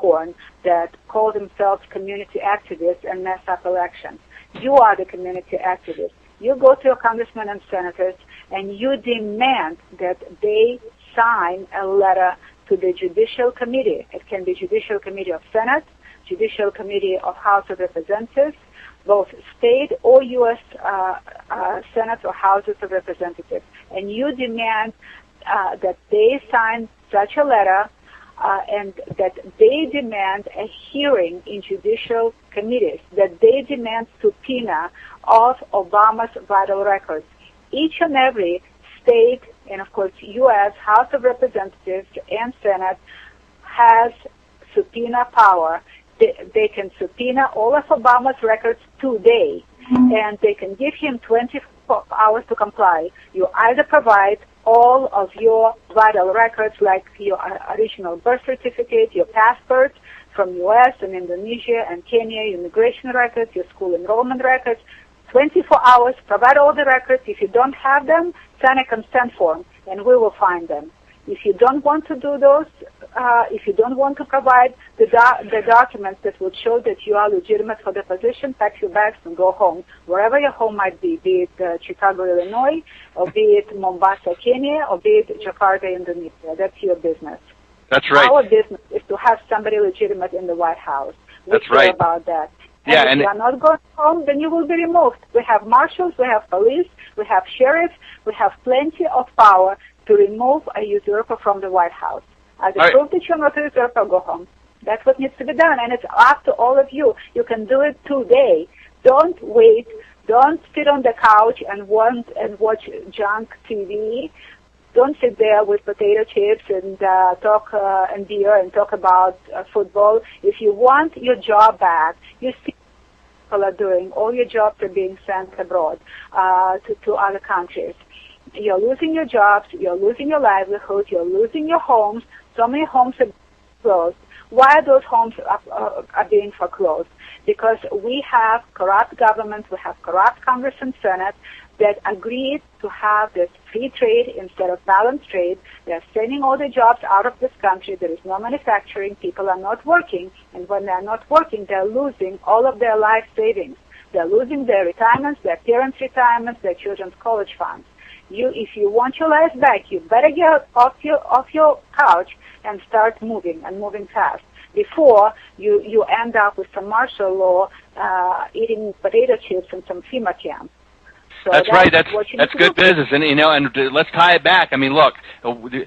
corn that call themselves community activists and mess up elections. You are the community activists. You go to your congressmen and senators and you demand that they sign a letter to the Judicial Committee. It can be Judicial Committee of Senate, Judicial Committee of House of Representatives, both state or U.S. Senate or Houses of Representatives. And you demand that they sign such a letter and that they demand a hearing in judicial committees, that they demand subpoena of Obama's vital records. Each and every state and, of course, U.S. House of Representatives and Senate has subpoena power. They can subpoena all of Obama's records today, and they can give him 24 hours to comply. You either provide all of your vital records, like your original birth certificate, your passport from U.S. and Indonesia and Kenya, your immigration records, your school enrollment records, 24 hours, provide all the records. If you don't have them, sign a consent form, and we will find them. If you don't want to do those, if you don't want to provide the documents that would show that you are legitimate for the position, pack your bags and go home, wherever your home might be it Chicago, Illinois, or be it Mombasa, Kenya, or be it Jakarta, Indonesia. That's your business. That's right. Our business is to have somebody legitimate in the White House. We care about that. Yeah, and if you are not going home, then you will be removed. We have marshals, we have police, we have sheriffs, we have plenty of power to remove a usurper from the White House. Either prove that you're not a usurper or go home. That's what needs to be done, and it's up to all of you. You can do it today. Don't wait. Don't sit on the couch and watch junk TV. Don't sit there with potato chips and talk and beer and talk about football. If you want your job back, you see what people are doing. All your jobs are being sent abroad to other countries. You're losing your jobs. You're losing your livelihood. You're losing your homes. So many homes are closed. Why are those homes are being foreclosed? Because we have corrupt governments, we have corrupt Congress and Senate that agreed to have this free trade instead of balanced trade. They're sending all the jobs out of this country. There is no manufacturing. People are not working. And when they're not working, they're losing all of their life savings. They're losing their retirements, their parents' retirements, their children's college funds. If you want your life back, you better get off your couch and start moving, and moving fast, before you end up with some martial law, eating potato chips in some FEMA camp. So that's right. That's good business, and let's tie it back. I mean, look, the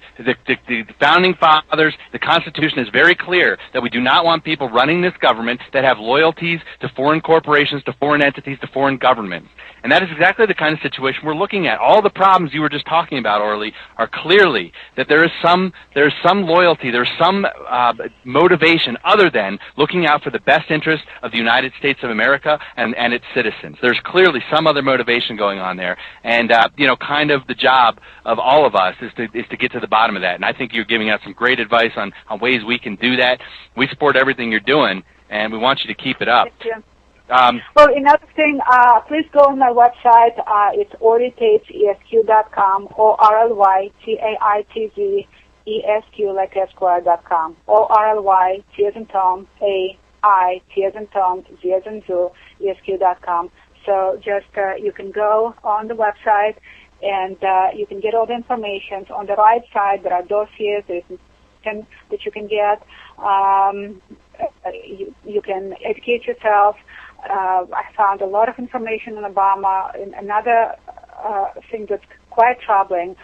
founding fathers, the Constitution is very clear that we do not want people running this government that have loyalties to foreign corporations, to foreign entities, to foreign governments. And that is exactly the kind of situation we're looking at. All the problems you were just talking about, Orly, are clearly that there is some loyalty, there's some motivation other than looking out for the best interest of the United States of America and its citizens. There's clearly some other motivation going on there, and kind of the job of all of us is to get to the bottom of that. And I think you're giving us some great advice on ways we can do that. We support everything you're doing, and we want you to keep it up. Thank you. Well, another thing, please go on my website. It's orlytaitzesq.com, ORLYTAITZESQ, like Esquire.com, ORLY, T as in Tom, A-I, T as in Tom, Z as in Zoo, ESQ.com. So just you can go on the website and you can get all the information. On the right side, there are dossiers that you can get. You can educate yourself. I found a lot of information on Obama. Another thing that's quite troubling,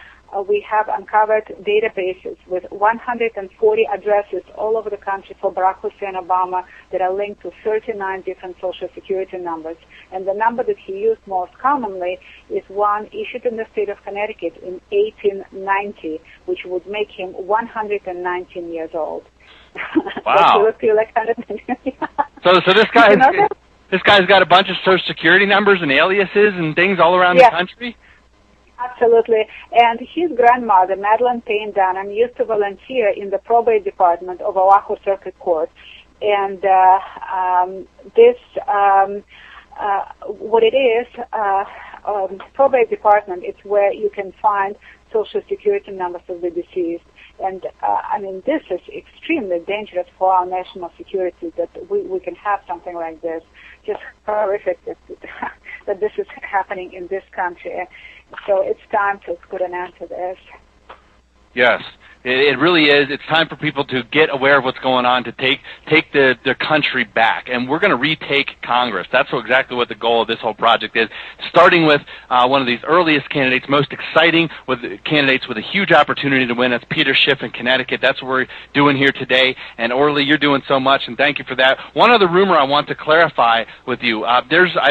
we have uncovered databases with 140 addresses all over the country for Barack Hussein Obama that are linked to 39 different Social Security numbers. And the number that he used most commonly is one issued in the state of Connecticut in 1890, which would make him 119 years old. Wow. So this guy... This guy's got a bunch of Social Security numbers and aliases and things all around the country? Absolutely. And his grandmother, Madeline Payne Dunham, used to volunteer in the probate department of Oahu Circuit Court. And what it is, probate department, it's where you can find Social Security numbers of the deceased. And I mean, this is extremely dangerous for our national security that we can have something like this. Just horrific that this is happening in this country. So it's time to put an end to this. Yes, it really is. It's time for people to get aware of what's going on, to take the country back, and we're going to retake Congress. That's exactly what the goal of this whole project is, starting with one of these earliest candidates, most exciting with candidates with a huge opportunity to win. That's Peter Schiff in Connecticut. That's what we're doing here today. And Orly, you're doing so much, and thank you for that. One other rumor I want to clarify with you. I've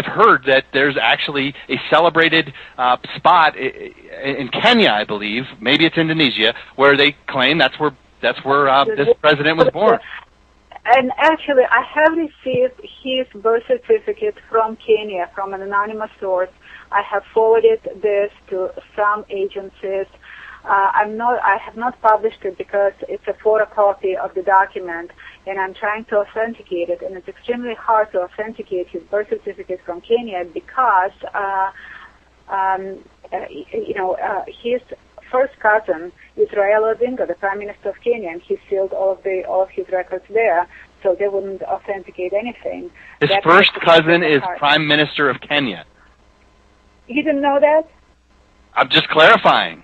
heard that there's actually a celebrated spot in Kenya, I believe, maybe it's Indonesia, where they claim that's where this president was born. And actually, I have received his birth certificate from Kenya, from an anonymous source. I have forwarded this to some agencies. I have not published it because it's a photocopy of the document, and I'm trying to authenticate it. And it's extremely hard to authenticate his birth certificate from Kenya because, his first cousin is Raila Odinga, the Prime Minister of Kenya, and he sealed all of his records there, so they wouldn't authenticate anything. His first cousin is Prime Minister of Kenya. You didn't know that? I'm just clarifying.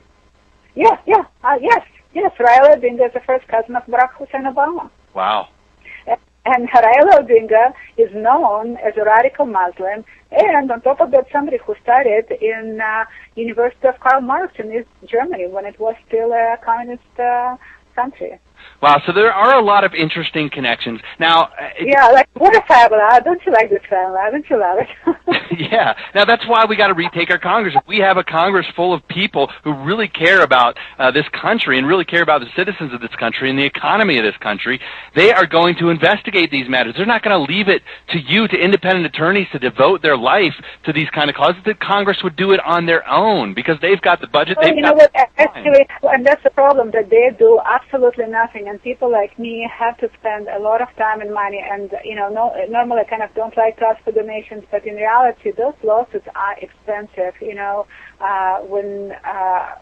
Yes. Raila Odinga is the first cousin of Barack Hussein Obama. Wow. And Raila Odinga is known as a radical Muslim, and on top of that, somebody who studied in University of Karl Marx in East Germany when it was still a communist country. Wow, so there are a lot of interesting connections. Now, yeah, like, what a family. Don't you like this family? Don't you love it? Yeah. Now, that's why we got to retake our Congress. If we have a Congress full of people who really care about this country and really care about the citizens of this country and the economy of this country, they are going to investigate these matters. They're not going to leave it to you, to independent attorneys, to devote their life to these kind of causes. The Congress would do it on their own because they've got the budget. Well, actually, and that's the problem, that they do absolutely nothing. And people like me have to spend a lot of time and money, and normally I kind of don't like to ask for donations, but in reality, those lawsuits are expensive. When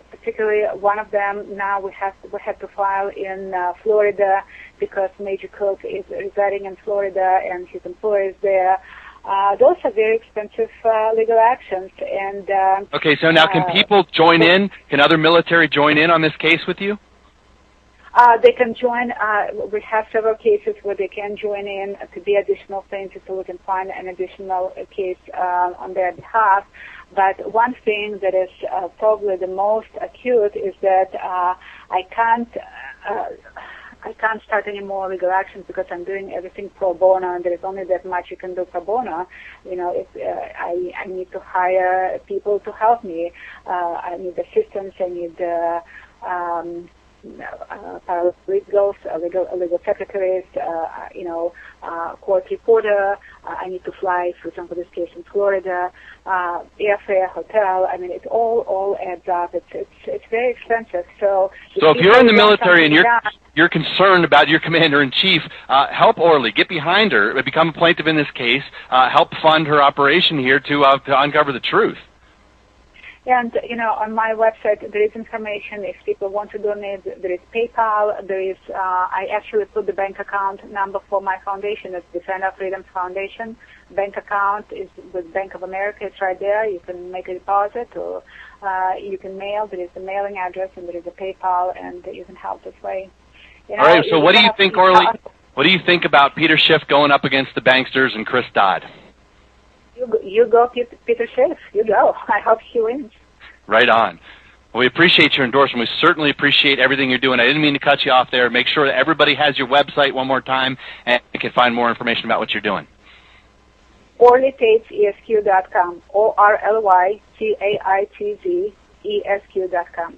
particularly one of them now we had to file in Florida because Major Cook is residing in Florida and his employer is there. Those are very expensive legal actions. And okay, so now can people join in? Can other military join in on this case with you? They can join. We have several cases where they can join in to be additional plaintiffs, so we can find an additional case on their behalf. But one thing that is probably the most acute is that I can't start any more legal actions because I'm doing everything pro bono, and there is only that much you can do pro bono. I need to hire people to help me. I need assistants. I need paralegals, legal secretaries, court reporter. I need to fly, for example, this case in Florida, airfare, hotel. I mean, it all adds up. It's very expensive. So if you're in the military and you're concerned about your commander-in-chief, help Orly. Get behind her. Become a plaintiff in this case. Help fund her operation here to uncover the truth. And, on my website, there is information. If people want to donate, there is PayPal. There is, I actually put the bank account number for my foundation. It's Defender Freedom Foundation. Bank account is with Bank of America. It's right there. You can make a deposit, or you can mail. There is a mailing address, and there is a PayPal, and you can help this way. All right, so what do you think, Orly? What do you think about Peter Schiff going up against the banksters and Chris Dodd? You go, Peter Schiff. You go. I hope he wins. Right on. Well, we appreciate your endorsement. We certainly appreciate everything you're doing. I didn't mean to cut you off there. Make sure that everybody has your website one more time, and you can find more information about what you're doing. Orly Taitz, ESQ.com. ORLYTAITZ, ESQ.com.